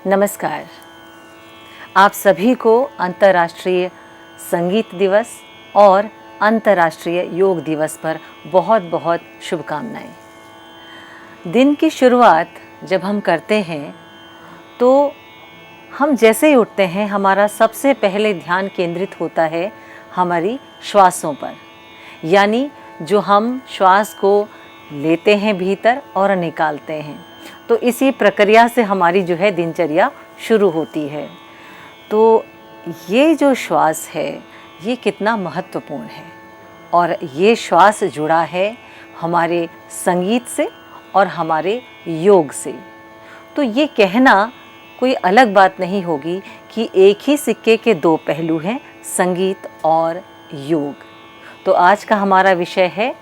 नमस्कार। आप सभी को अंतर्राष्ट्रीय संगीत दिवस और अंतर्राष्ट्रीय योग दिवस पर बहुत बहुत शुभकामनाएं। दिन की शुरुआत जब हम करते हैं तो हम जैसे ही उठते हैं हमारा सबसे पहले ध्यान केंद्रित होता है हमारी श्वासों पर, यानी जो हम श्वास को लेते हैं भीतर और निकालते हैं। तो इसी प्रक्रिया से हमारी जो है दिनचर्या शुरू होती है। तो ये जो श्वास है ये कितना महत्वपूर्ण है और ये श्वास जुड़ा है हमारे संगीत से और हमारे योग से। तो ये कहना कोई अलग बात नहीं होगी कि एक ही सिक्के के दो पहलू हैं, संगीत और योग। तो आज का हमारा विषय है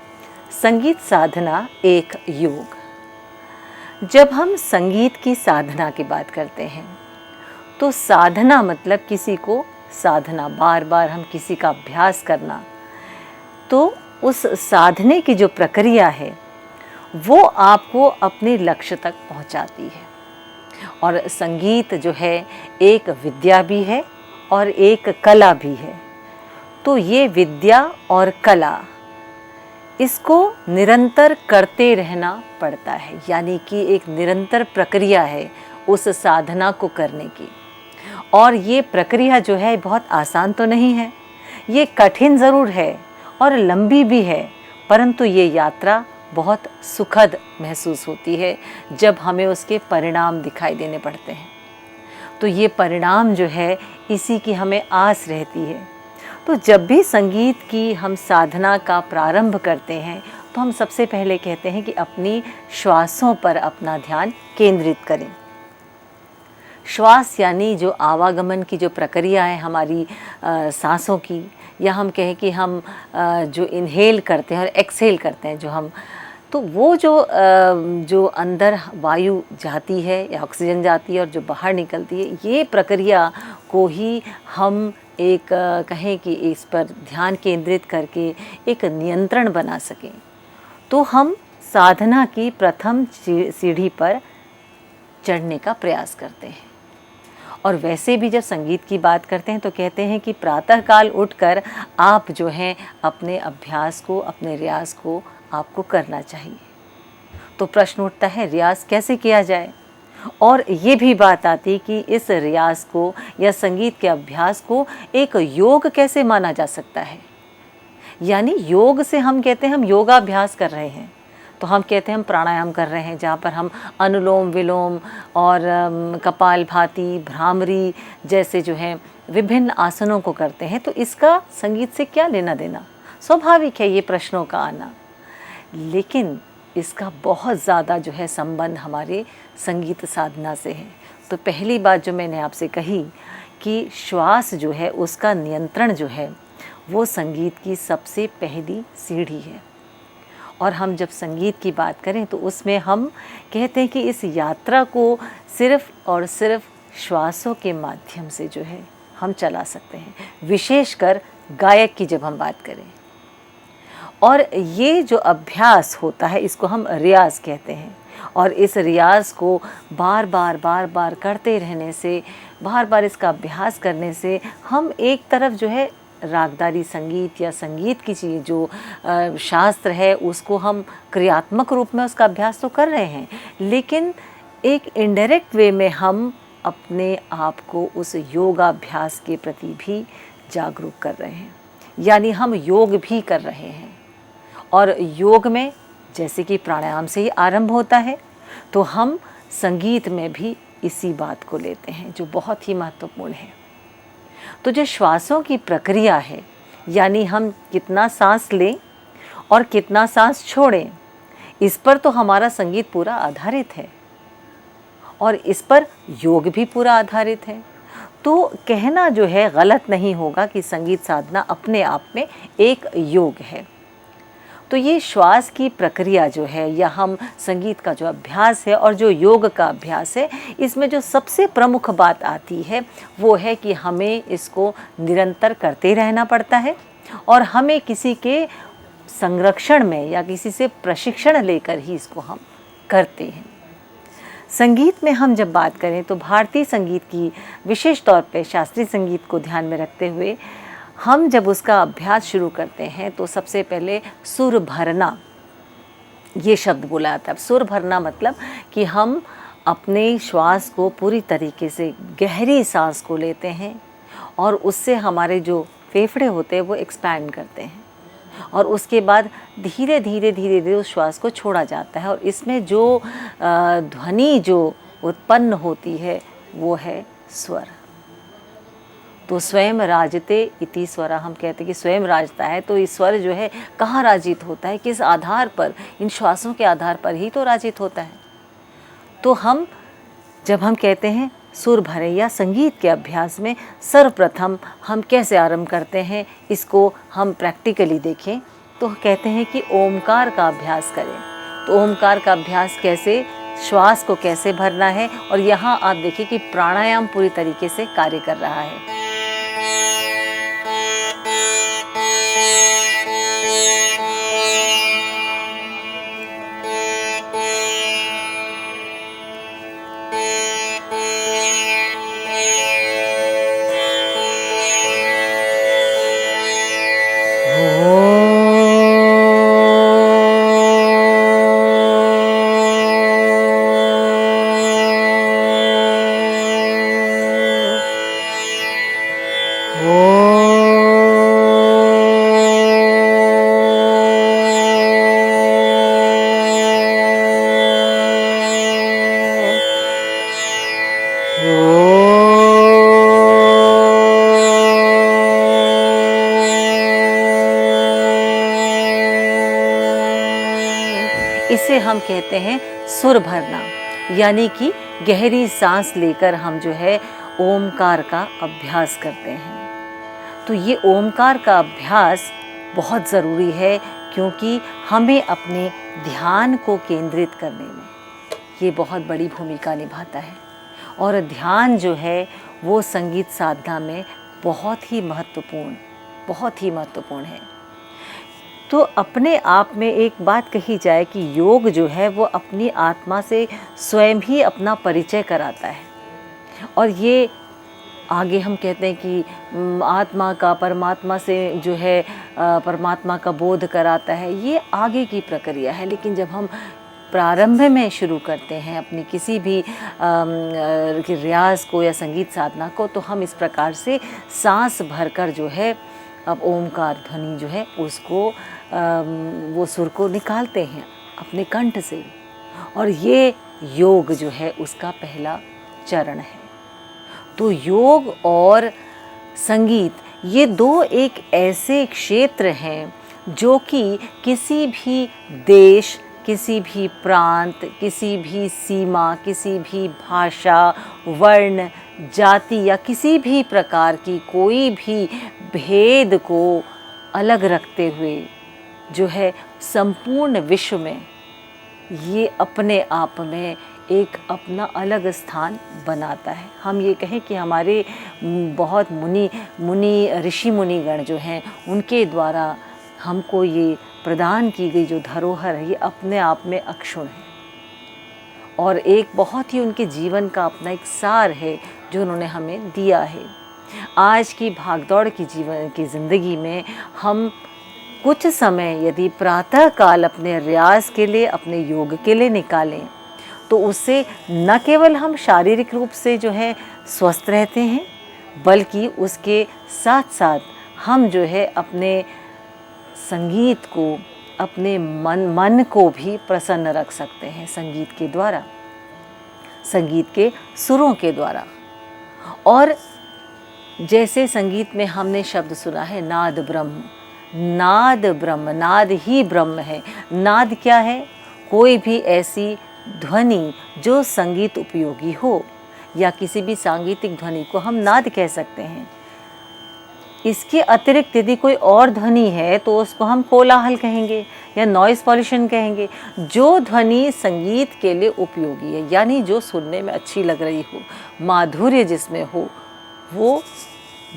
संगीत साधना एक योग। जब हम संगीत की साधना की बात करते हैं तो साधना मतलब किसी को साधना, बार बार हम किसी का अभ्यास करना। तो उस साधने की जो प्रक्रिया है वो आपको अपने लक्ष्य तक पहुंचाती है। और संगीत जो है एक विद्या भी है और एक कला भी है। तो ये विद्या और कला, इसको निरंतर करते रहना पड़ता है, यानी कि एक निरंतर प्रक्रिया है उस साधना को करने की। और ये प्रक्रिया जो है बहुत आसान तो नहीं है, ये कठिन ज़रूर है और लंबी भी है, परंतु ये यात्रा बहुत सुखद महसूस होती है जब हमें उसके परिणाम दिखाई देने पड़ते हैं। तो ये परिणाम जो है इसी की हमें आस रहती है। तो जब भी संगीत की हम साधना का प्रारंभ करते हैं तो हम सबसे पहले कहते हैं कि अपनी श्वासों पर अपना ध्यान केंद्रित करें। श्वास यानी जो आवागमन की जो प्रक्रिया है हमारी सांसों की, या हम कहें कि हम जो इनहेल करते हैं और एक्सहेल करते हैं, जो हम, तो वो जो अंदर वायु जाती है या ऑक्सीजन जाती है और जो बाहर निकलती है, ये प्रक्रिया को ही हम एक कहें कि इस पर ध्यान केंद्रित करके एक नियंत्रण बना सकें। तो हम साधना की प्रथम सीढ़ी पर चढ़ने का प्रयास करते हैं। और वैसे भी जब संगीत की बात करते हैं तो कहते हैं कि प्रातःकाल उठकर आप जो हैं अपने अभ्यास को, अपने रियाज को आपको करना चाहिए। तो प्रश्न उठता है रियाज कैसे किया जाए, और ये भी बात आती कि इस रियाज को या संगीत के अभ्यास को एक योग कैसे माना जा सकता है। यानी योग से हम कहते हैं हम योगाभ्यास कर रहे हैं, तो हम कहते हैं हम प्राणायाम कर रहे हैं, जहाँ पर हम अनुलोम विलोम और कपालभाति, भ्रामरी जैसे जो हैं विभिन्न आसनों को करते हैं। तो इसका संगीत से क्या लेना देना, स्वाभाविक है ये प्रश्नों का आना। लेकिन इसका बहुत ज़्यादा जो है संबंध हमारे संगीत साधना से है। तो पहली बात जो मैंने आपसे कही कि श्वास जो है उसका नियंत्रण जो है वो संगीत की सबसे पहली सीढ़ी है। और हम जब संगीत की बात करें तो उसमें हम कहते हैं कि इस यात्रा को सिर्फ़ और सिर्फ श्वासों के माध्यम से जो है हम चला सकते हैं, विशेषकर गायक की जब हम बात करें। और ये जो अभ्यास होता है इसको हम रियाज कहते हैं। और इस रियाज को बार बार करते रहने से, बार बार इसका अभ्यास करने से हम एक तरफ जो है रागदारी संगीत या संगीत की चीज़ जो शास्त्र है उसको हम क्रियात्मक रूप में उसका अभ्यास तो कर रहे हैं, लेकिन एक इनडायरेक्ट वे में हम अपने आप को उस योगाभ्यास के प्रति भी जागरूक कर रहे हैं, यानी हम योग भी कर रहे हैं। और योग में जैसे कि प्राणायाम से ही आरंभ होता है, तो हम संगीत में भी इसी बात को लेते हैं जो बहुत ही महत्वपूर्ण है। तो जो श्वासों की प्रक्रिया है, यानी हम कितना सांस लें और कितना सांस छोड़ें, इस पर तो हमारा संगीत पूरा आधारित है और इस पर योग भी पूरा आधारित है। तो कहना जो है गलत नहीं होगा कि संगीत साधना अपने आप में एक योग है। तो ये श्वास की प्रक्रिया जो है या हम संगीत का जो अभ्यास है और जो योग का अभ्यास है, इसमें जो सबसे प्रमुख बात आती है वो है कि हमें इसको निरंतर करते रहना पड़ता है और हमें किसी के संरक्षण में या किसी से प्रशिक्षण लेकर ही इसको हम करते हैं। संगीत में हम जब बात करें तो भारतीय संगीत की विशेष तौर पे शास्त्रीय संगीत को ध्यान में रखते हुए हम जब उसका अभ्यास शुरू करते हैं तो सबसे पहले सुर भरना ये शब्द बोला जाता है। सुर भरना मतलब कि हम अपने श्वास को पूरी तरीके से गहरी सांस को लेते हैं और उससे हमारे जो फेफड़े होते हैं वो एक्सपैंड करते हैं और उसके बाद धीरे धीरे धीरे धीरे उस श्वास को छोड़ा जाता है और इसमें जो ध्वनि जो उत्पन्न होती है वो है स्वर। तो स्वयं राजते इति स्वरा, हम कहते हैं कि स्वयं राजता है। तो इस स्वर जो है कहाँ राजित होता है, किस आधार पर, इन श्वासों के आधार पर ही तो राजित होता है। तो जब हम कहते हैं सुर भरे या संगीत के अभ्यास में सर्वप्रथम हम कैसे आरंभ करते हैं, इसको हम प्रैक्टिकली देखें तो कहते हैं कि ओमकार का अभ्यास करें। तो ओमकार का अभ्यास कैसे, श्वास को कैसे भरना है, और यहाँ आप देखिए कि प्राणायाम पूरी तरीके से कार्य कर रहा है। इसे हम कहते हैं सुर भरना, यानी कि गहरी सांस लेकर हम जो है ओमकार का अभ्यास करते हैं। तो ये ओमकार का अभ्यास बहुत ज़रूरी है क्योंकि हमें अपने ध्यान को केंद्रित करने में ये बहुत बड़ी भूमिका निभाता है। और ध्यान जो है वो संगीत साधना में बहुत ही महत्वपूर्ण है। तो अपने आप में एक बात कही जाए कि योग जो है वो अपनी आत्मा से स्वयं ही अपना परिचय कराता है। और ये आगे हम कहते हैं कि आत्मा का परमात्मा से जो है परमात्मा का बोध कराता है, ये आगे की प्रक्रिया है। लेकिन जब हम प्रारंभ में शुरू करते हैं अपनी किसी भी रियाज को या संगीत साधना को, तो हम इस प्रकार से सांस भरकर जो है अब ओमकार ध्वनि जो है उसको वो सुर को निकालते हैं अपने कंठ से, और ये योग जो है उसका पहला चरण है। तो योग और संगीत ये दो एक ऐसे क्षेत्र हैं जो कि किसी भी देश, किसी भी प्रांत, किसी भी सीमा, किसी भी भाषा, वर्ण, जाति या किसी भी प्रकार की कोई भी भेद को अलग रखते हुए जो है संपूर्ण विश्व में ये अपने आप में एक अपना अलग स्थान बनाता है। हम ये कहें कि हमारे बहुत ऋषि मुनिगण जो हैं उनके द्वारा हमको ये प्रदान की गई जो धरोहर है ये अपने आप में अक्षुण्ण है और एक बहुत ही उनके जीवन का अपना एक सार है जो उन्होंने हमें दिया है। आज की भागदौड़ की जीवन की ज़िंदगी में हम कुछ समय यदि प्रातः काल अपने रियाज के लिए, अपने योग के लिए निकालें तो उससे न केवल हम शारीरिक रूप से जो है स्वस्थ रहते हैं, बल्कि उसके साथ साथ हम जो है अपने संगीत को, अपने मन को भी प्रसन्न रख सकते हैं संगीत के द्वारा, संगीत के सुरों के द्वारा। और जैसे संगीत में हमने शब्द सुना है नाद ब्रह्म, नाद ब्रह्म, नाद ही ब्रह्म है। नाद क्या है? कोई भी ऐसी ध्वनि जो संगीत उपयोगी हो, या किसी भी सांगीतिक ध्वनि को हम नाद कह सकते हैं। इसके अतिरिक्त यदि कोई और ध्वनि है तो उसको हम कोलाहल कहेंगे या नॉइस पॉल्यूशन कहेंगे। जो ध्वनि संगीत के लिए उपयोगी है, यानी जो सुनने में अच्छी लग रही हो, माधुर्य जिसमें हो, वो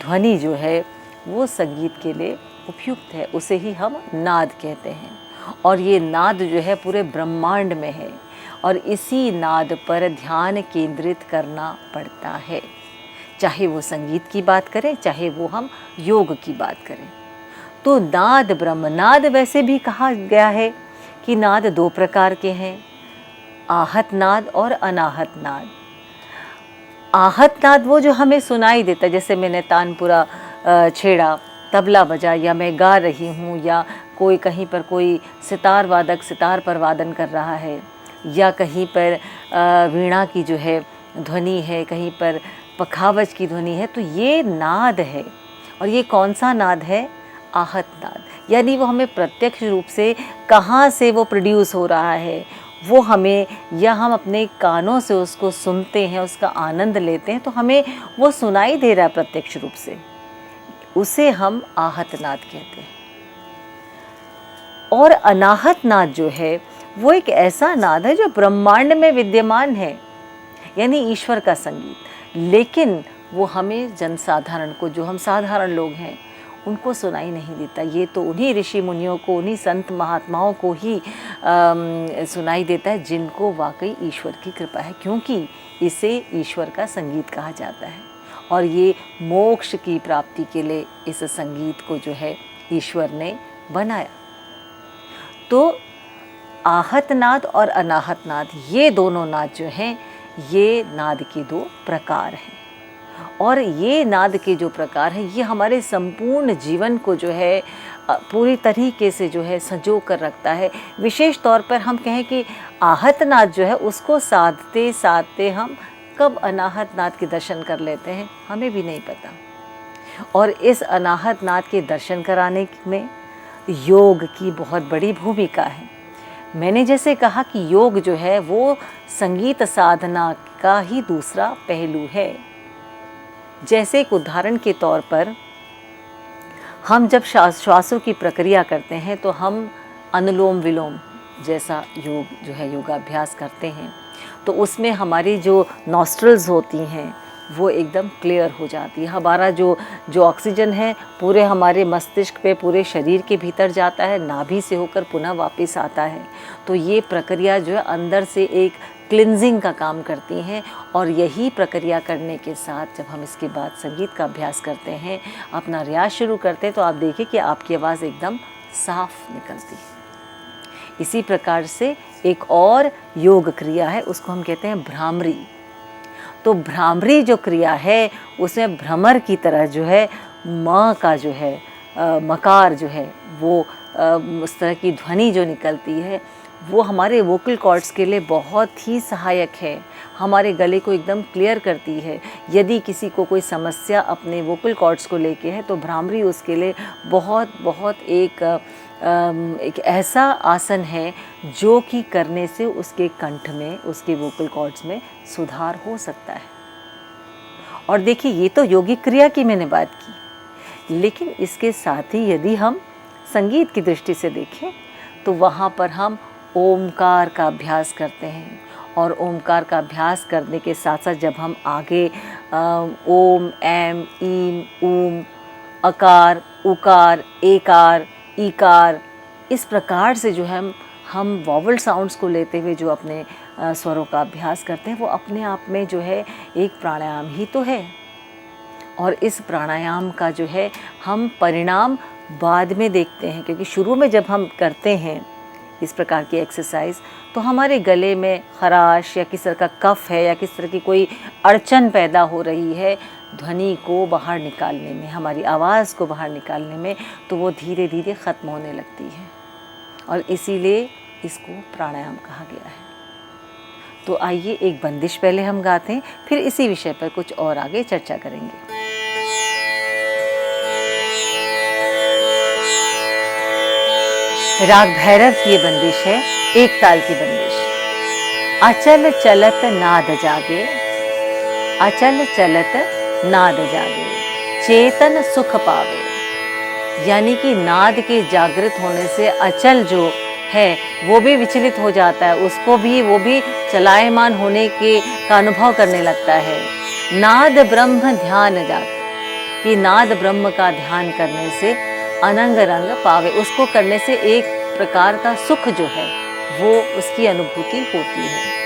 ध्वनि जो है वो संगीत के लिए उपयुक्त है, उसे ही हम नाद कहते हैं। और ये नाद जो है पूरे ब्रह्मांड में है, और इसी नाद पर ध्यान केंद्रित करना पड़ता है। चाहे वो संगीत की बात करें, चाहे वो हम योग की बात करें। तो नाद ब्रह्म, नाद वैसे भी कहा गया है कि नाद दो प्रकार के हैं, आहत नाद और अनाहत नाद। आहत नाद वो जो हमें सुनाई देता है, जैसे मैंने तानपुरा छेड़ा, तबला बजा, या मैं गा रही हूँ, या कोई कहीं पर कोई सितार वादक सितार पर वादन कर रहा है, या कहीं पर वीणा की जो है ध्वनि है, कहीं पर पखावज की ध्वनि है, तो ये नाद है। और ये कौन सा नाद है? आहत नाद। यानी वो हमें प्रत्यक्ष रूप से कहाँ से वो प्रोड्यूस हो रहा है वो हमें, या हम अपने कानों से उसको सुनते हैं, उसका आनंद लेते हैं, तो हमें वो सुनाई दे रहा है प्रत्यक्ष रूप से, उसे हम आहत नाद कहते हैं। और अनाहत नाद जो है वो एक ऐसा नाद है जो ब्रह्मांड में विद्यमान है, यानी ईश्वर का संगीत, लेकिन वो हमें जनसाधारण को, जो हम साधारण लोग हैं, उनको सुनाई नहीं देता। ये तो उन्हीं ऋषि मुनियों को, उन्हीं संत महात्माओं को ही सुनाई देता है जिनको वाकई ईश्वर की कृपा है, क्योंकि इसे ईश्वर का संगीत कहा जाता है। और ये मोक्ष की प्राप्ति के लिए इस संगीत को जो है ईश्वर ने बनाया। तो आहत नाद और अनाहत नाद, ये दोनों नाद जो हैं, ये नाद के दो प्रकार हैं। और ये नाद के जो प्रकार हैं, ये हमारे संपूर्ण जीवन को जो है पूरी तरीके से जो है संजो कर रखता है। विशेष तौर पर हम कहें कि आहत नाद जो है उसको साधते साधते हम कब अनाहत नाद के दर्शन कर लेते हैं, हमें भी नहीं पता। और इस अनाहत नाद के दर्शन कराने में योग की बहुत बड़ी भूमिका है। मैंने जैसे कहा कि योग जो है वो संगीत साधना का ही दूसरा पहलू है। जैसे एक उदाहरण के तौर पर, हम जब श्वासों की प्रक्रिया करते हैं तो हम अनुलोम विलोम जैसा योग जो है योगाभ्यास करते हैं, तो उसमें हमारी जो नॉस्ट्रल्स होती हैं वो एकदम क्लियर हो जाती है। हमारा जो ऑक्सीजन है पूरे हमारे मस्तिष्क पे, पूरे शरीर के भीतर जाता है, नाभि से होकर पुनः वापस आता है। तो ये प्रक्रिया जो है अंदर से एक क्लिनजिंग का काम करती हैं। और यही प्रक्रिया करने के साथ जब हम इसके बाद संगीत का अभ्यास करते हैं, अपना रियाज शुरू करते हैं, तो आप देखिए कि आपकी आवाज़ एकदम साफ निकलती है। इसी प्रकार से एक और योग क्रिया है, उसको हम कहते हैं भ्रामरी। तो भ्रामरी जो क्रिया है उसमें भ्रमर की तरह जो है म का जो है मकार जो है वो उस तरह की ध्वनि जो निकलती है वो हमारे वोकल कॉर्ड्स के लिए बहुत ही सहायक है, हमारे गले को एकदम क्लियर करती है। यदि किसी को कोई समस्या अपने वोकल कॉर्ड्स को लेके है तो भ्रामरी उसके लिए बहुत एक ऐसा आसन है जो कि करने से उसके कंठ में, उसके वोकल कॉर्ड्स में सुधार हो सकता है। और देखिए, ये तो योगिक क्रिया की मैंने बात की, लेकिन इसके साथ ही यदि हम संगीत की दृष्टि से देखें तो वहाँ पर हम ओमकार का अभ्यास करते हैं। और ओमकार का अभ्यास करने के साथ साथ जब हम आगे ओम, एम, ईम, ऊम, अकार, उकार, एकार, ईकार, इस प्रकार से जो है हम वॉवल साउंड्स को लेते हुए जो अपने स्वरों का अभ्यास करते हैं, वो अपने आप में जो है एक प्राणायाम ही तो है। और इस प्राणायाम का जो है हम परिणाम बाद में देखते हैं, क्योंकि शुरू में जब हम करते हैं इस प्रकार की एक्सरसाइज तो हमारे गले में खराश या किस तरह का कफ है या किस तरह की कोई अड़चन पैदा हो रही है ध्वनि को बाहर निकालने में, हमारी आवाज़ को बाहर निकालने में, तो वो धीरे धीरे ख़त्म होने लगती है। और इसीलिए इसको प्राणायाम कहा गया है। तो आइए एक बंदिश पहले हम गाते हैं, फिर इसी विषय पर कुछ और आगे चर्चा करेंगे। राग भैरव की ये बंदिश है, एक ताल की बंदिश। अचल चलत नाद जागे, अचल चलत नाद जागे, चेतन सुख पावे। यानी कि नाद के जागृत होने से अचल जो है वो भी विचलित हो जाता है, उसको भी वो भी चलायमान होने का अनुभव करने लगता है। नाद ब्रह्म ध्यान जागे, कि नाद ब्रह्म का ध्यान करने से अनंग रंग पावे, उसको करने से एक प्रकार का सुख जो है वो उसकी अनुभूति होती है।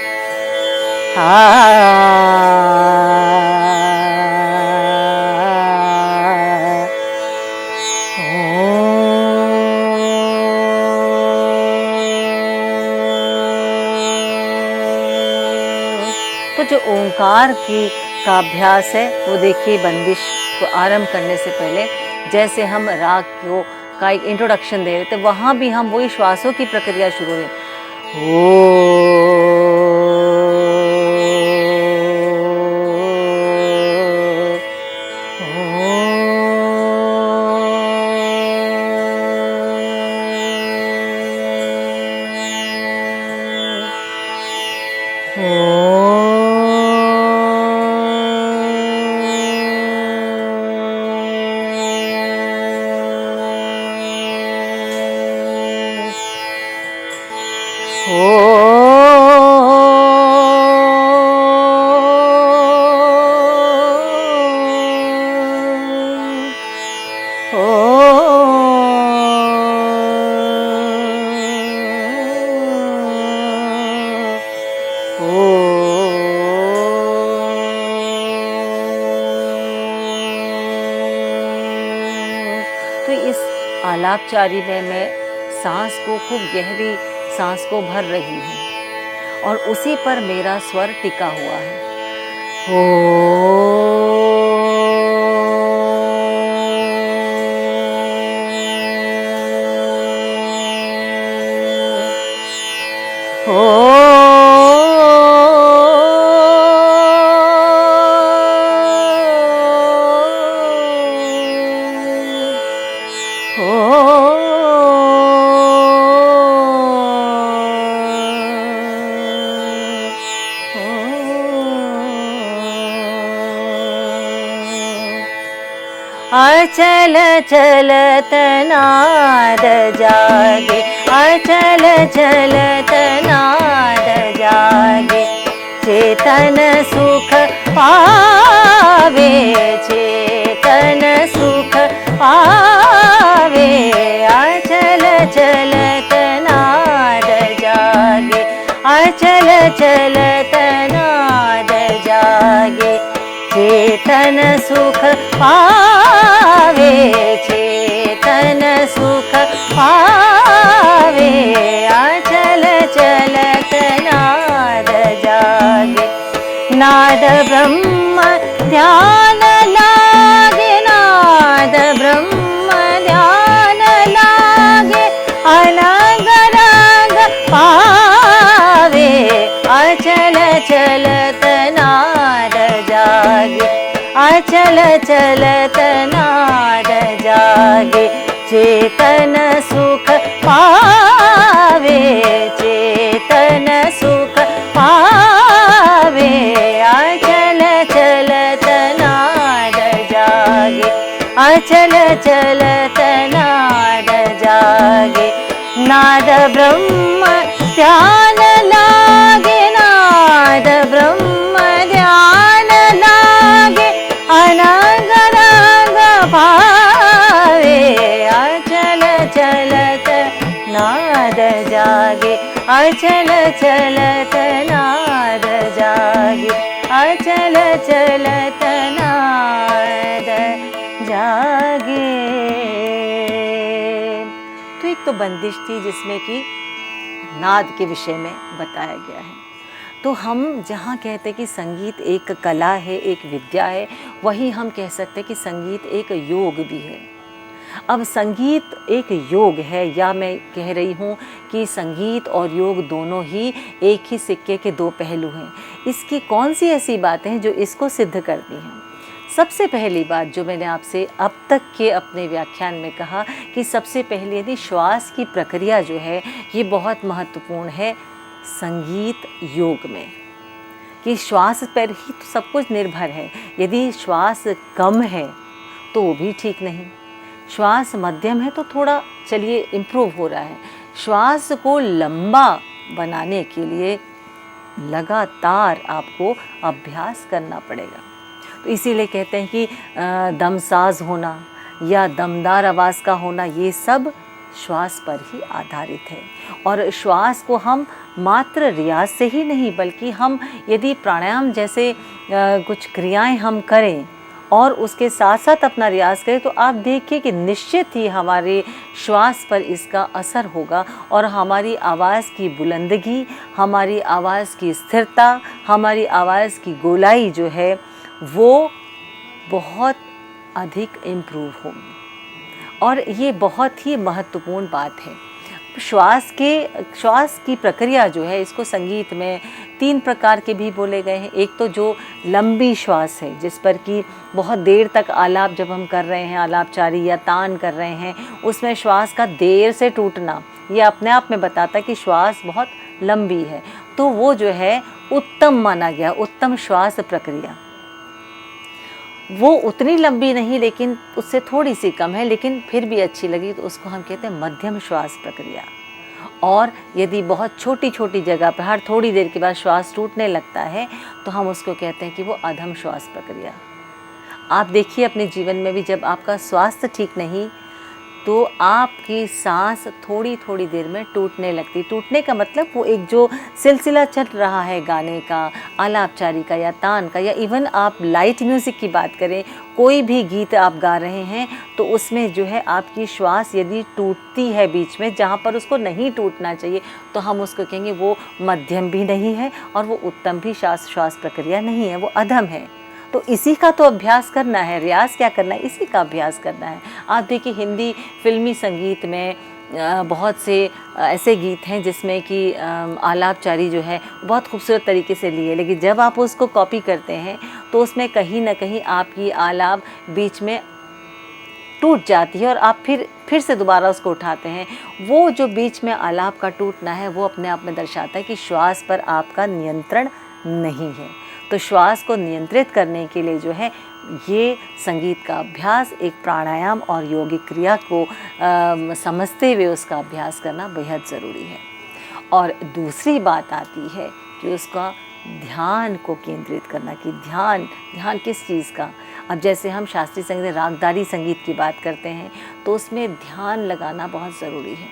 तो जो ओंकार का अभ्यास है वो देखिए, बंदिश को आरंभ करने से पहले जैसे हम राग का एक इंट्रोडक्शन दे रहे थे, वहाँ भी हम वही श्वासों की प्रक्रिया शुरू हुई। तो इस आलापचारी में मैं सांस को खूब गहरी सांस को भर रही हूँ और उसी पर मेरा स्वर टिका हुआ है। अचल चलत नाद जागे, अचल चलत नाद जागे, चेतन सुख पावे, चेतन सुख पावे। अचल चलत नाद जागे, अचल चलत नाद जागे, चेतन सुख पावे, चेतन सुख पावे। अचल चलत नाद जागे, नाद ब्रह्म ध्यान लागे, नाद ब्रह्म ध्यान लागे, अनंग रंग पावे। अचल चलत नाद जागे, अचल चलत नाद जागे, चेतन सुख पावे, चेतन सुख पावे। अचल चलत नाद जागे, अचल चलत नाद जागे, नाद ब्रह्म ध्यान लागे, नाद ब्रह्म ध्यान लागे, अनंग रंग पावे। अचल चलत नाद जागे, अचल चलत नाद जागे, अचल चलत नाद जागे। तो एक तो बंदिश थी जिसमें कि नाद के विषय में बताया गया है। तो हम जहाँ कहते हैं कि संगीत एक कला है, एक विद्या है, वही हम कह सकते हैं कि संगीत एक योग भी है। अब संगीत एक योग है, या मैं कह रही हूँ कि संगीत और योग दोनों ही एक ही सिक्के के दो पहलू हैं। इसकी कौन सी ऐसी बातें हैं जो इसको सिद्ध करती हैं? सबसे पहली बात जो मैंने आपसे अब तक के अपने व्याख्यान में कहा कि सबसे पहले यदि श्वास की प्रक्रिया जो है ये बहुत महत्वपूर्ण है संगीत योग में, कि श्वास पर ही तो सब कुछ निर्भर है। यदि श्वास कम है तो वो भी ठीक नहीं, श्वास मध्यम है तो थोड़ा चलिए इम्प्रूव हो रहा है। श्वास को लंबा बनाने के लिए लगातार आपको अभ्यास करना पड़ेगा। तो इसीलिए कहते हैं कि दमसाज होना या दमदार आवाज़ का होना, ये सब श्वास पर ही आधारित है। और श्वास को हम मात्र रियाज से ही नहीं, बल्कि हम यदि प्राणायाम जैसे कुछ क्रियाएं हम करें और उसके साथ साथ अपना रियाज करें, तो आप देखिए कि निश्चित ही हमारे श्वास पर इसका असर होगा और हमारी आवाज़ की बुलंदगी, हमारी आवाज़ की स्थिरता, हमारी आवाज़ की गोलाई जो है वो बहुत अधिक इम्प्रूव होगी। और ये बहुत ही महत्वपूर्ण बात है। श्वास की प्रक्रिया जो है, इसको संगीत में 3 प्रकार के भी बोले गए हैं। एक तो जो लंबी श्वास है, जिस पर कि बहुत देर तक आलाप जब हम कर रहे हैं, आलापचारी या तान कर रहे हैं, उसमें श्वास का देर से टूटना ये अपने आप में बताता है कि श्वास बहुत लंबी है। तो वो जो है उत्तम माना गया, उत्तम श्वास प्रक्रिया। वो उतनी लंबी नहीं, लेकिन उससे थोड़ी सी कम है, लेकिन फिर भी अच्छी लगी, तो उसको हम कहते हैं मध्यम श्वास प्रक्रिया। और यदि बहुत छोटी छोटी जगह पर हर थोड़ी देर के बाद श्वास टूटने लगता है, तो हम उसको कहते हैं कि वो अधम श्वास प्रक्रिया। आप देखिए अपने जीवन में भी, जब आपका स्वास्थ्य ठीक नहीं तो आपकी सांस थोड़ी थोड़ी देर में टूटने लगती। टूटने का मतलब वो एक जो सिलसिला चल रहा है गाने का, आलापचारी का या तान का, या इवन आप लाइट म्यूज़िक की बात करें, कोई भी गीत आप गा रहे हैं, तो उसमें जो है आपकी श्वास यदि टूटती है बीच में, जहाँ पर उसको नहीं टूटना चाहिए, तो हम उसको कहेंगे वो मध्यम भी नहीं है और वो उत्तम भी श्वास प्रक्रिया नहीं है, वो अधम है। तो इसी का तो अभ्यास करना है। रियाज़ क्या करना है? इसी का अभ्यास करना है। आप देखिए हिंदी फिल्मी संगीत में बहुत से ऐसे गीत हैं जिसमें कि आलापचारी जो है बहुत खूबसूरत तरीके से लिए, लेकिन जब आप उसको कॉपी करते हैं तो उसमें कहीं ना कहीं आपकी आलाप बीच में टूट जाती है और आप फिर से दोबारा उसको उठाते हैं। वो जो बीच में आलाप का टूटना है, वो अपने आप में दर्शाता है कि श्वास पर आपका नियंत्रण नहीं है। तो श्वास को नियंत्रित करने के लिए जो है ये संगीत का अभ्यास, एक प्राणायाम और योगिक क्रिया को समझते हुए उसका अभ्यास करना बेहद ज़रूरी है। और दूसरी बात आती है कि उसका ध्यान को केंद्रित करना, कि ध्यान किस चीज़ का। अब जैसे हम शास्त्रीय संगीत, रागदारी संगीत की बात करते हैं, तो उसमें ध्यान लगाना बहुत ज़रूरी है।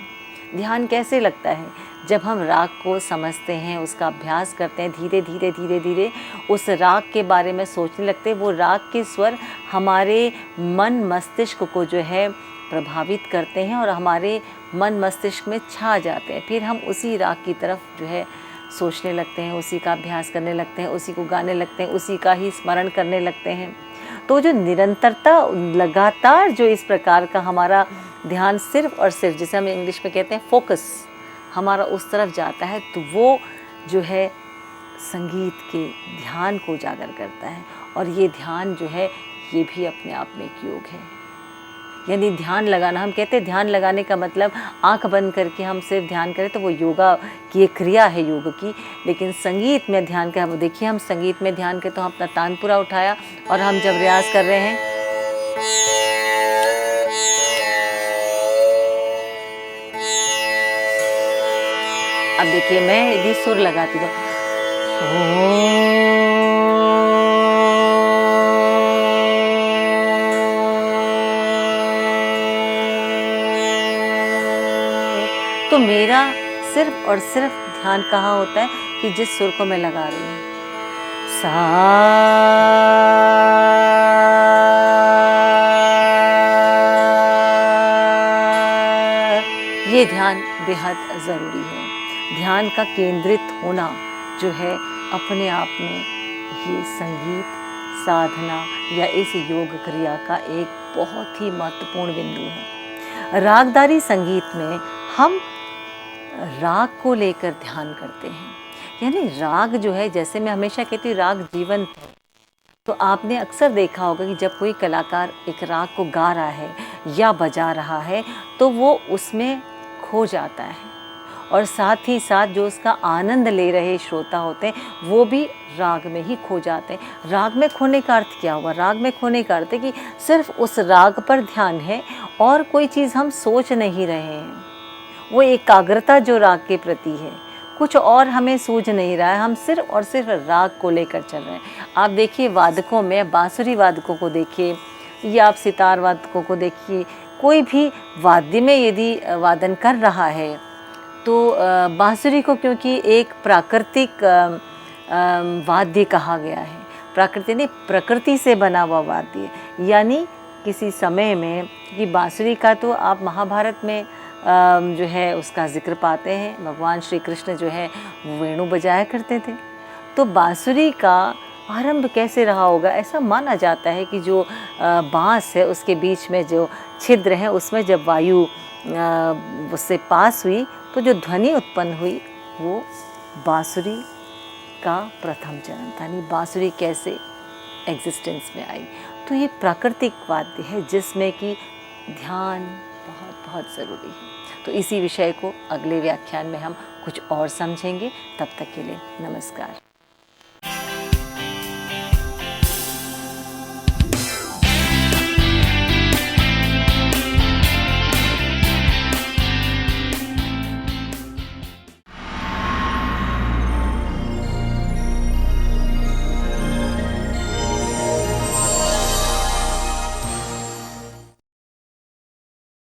ध्यान कैसे लगता है? जब हम राग को समझते हैं, उसका अभ्यास करते हैं, धीरे धीरे धीरे धीरे उस राग के बारे में सोचने लगते हैं, वो राग के स्वर हमारे मन मस्तिष्क को जो है प्रभावित करते हैं और हमारे मन मस्तिष्क में छा जाते हैं। फिर हम उसी राग की तरफ जो है सोचने लगते हैं, उसी का अभ्यास करने लगते हैं, उसी को गाने लगते हैं, उसी का ही स्मरण करने लगते हैं। तो जो निरंतरता, लगातार जो इस प्रकार का हमारा ध्यान सिर्फ और सिर्फ, जिसे हम इंग्लिश में कहते हैं फोकस, हमारा उस तरफ जाता है, तो वो जो है संगीत के ध्यान को उजागर करता है। और ये ध्यान जो है ये भी अपने आप में एक योग है। यानी ध्यान लगाना, हम कहते हैं ध्यान लगाने का मतलब आंख बंद करके हम सिर्फ ध्यान करें, तो वो योगा की एक क्रिया है योग की। लेकिन संगीत में ध्यान का, वो देखिए हम संगीत में ध्यान के तो हम अपना तानपुरा उठाया और हम जब रियाज कर रहे हैं, अब देखिए मैं यदि सुर लगाती हूँ, तो मेरा सिर्फ और सिर्फ ध्यान कहाँ होता है कि जिस सुर को मैं लगा रही हूँ, सा, ये ध्यान बेहद ज़रूरी है। ध्यान का केंद्रित होना जो है अपने आप में ये संगीत साधना या इस योग क्रिया का एक बहुत ही महत्वपूर्ण बिंदु है। रागदारी संगीत में हम राग को लेकर ध्यान करते हैं। यानी राग जो है, जैसे मैं हमेशा कहती हूँ, राग जीवंत है। तो आपने अक्सर देखा होगा कि जब कोई कलाकार एक राग को गा रहा है या बजा रहा है, तो वो उसमें खो जाता है और साथ ही साथ जो उसका आनंद ले रहे श्रोता होते हैं वो भी राग में ही खो जाते हैं। राग में खोने का अर्थ क्या हुआ? राग में खोने का अर्थ है कि सिर्फ उस राग पर ध्यान है और कोई चीज़ हम सोच नहीं रहे हैं। वो एकाग्रता जो राग के प्रति है, कुछ और हमें सूझ नहीं रहा है, हम सिर्फ और सिर्फ राग को लेकर चल रहे हैं। आप देखिए वादकों में, बांसुरी वादकों को देखिए, या आप सितार वादकों को देखिए, कोई भी वाद्य में यदि वादन कर रहा है तो बांसुरी को क्योंकि एक प्राकृतिक वाद्य कहा गया है, प्राकृति ने प्रकृति से बना हुआ वाद्य, यानी किसी समय में कि बांसुरी का तो आप महाभारत में जो है उसका जिक्र पाते हैं। भगवान श्री कृष्ण जो है वेणु बजाया करते थे। तो बांसुरी का आरंभ कैसे रहा होगा? ऐसा माना जाता है कि जो बांस है उसके बीच में जो छिद्र है उसमें जब वायु उससे पास हुई तो जो ध्वनि उत्पन्न हुई वो बांसुरी का प्रथम चरण था। यानी बांसुरी कैसे एग्जिस्टेंस में आई। तो ये प्राकृतिक वाद्य है जिसमें कि ध्यान बहुत बहुत ज़रूरी है। तो इसी विषय को अगले व्याख्यान में हम कुछ और समझेंगे। तब तक के लिए नमस्कार।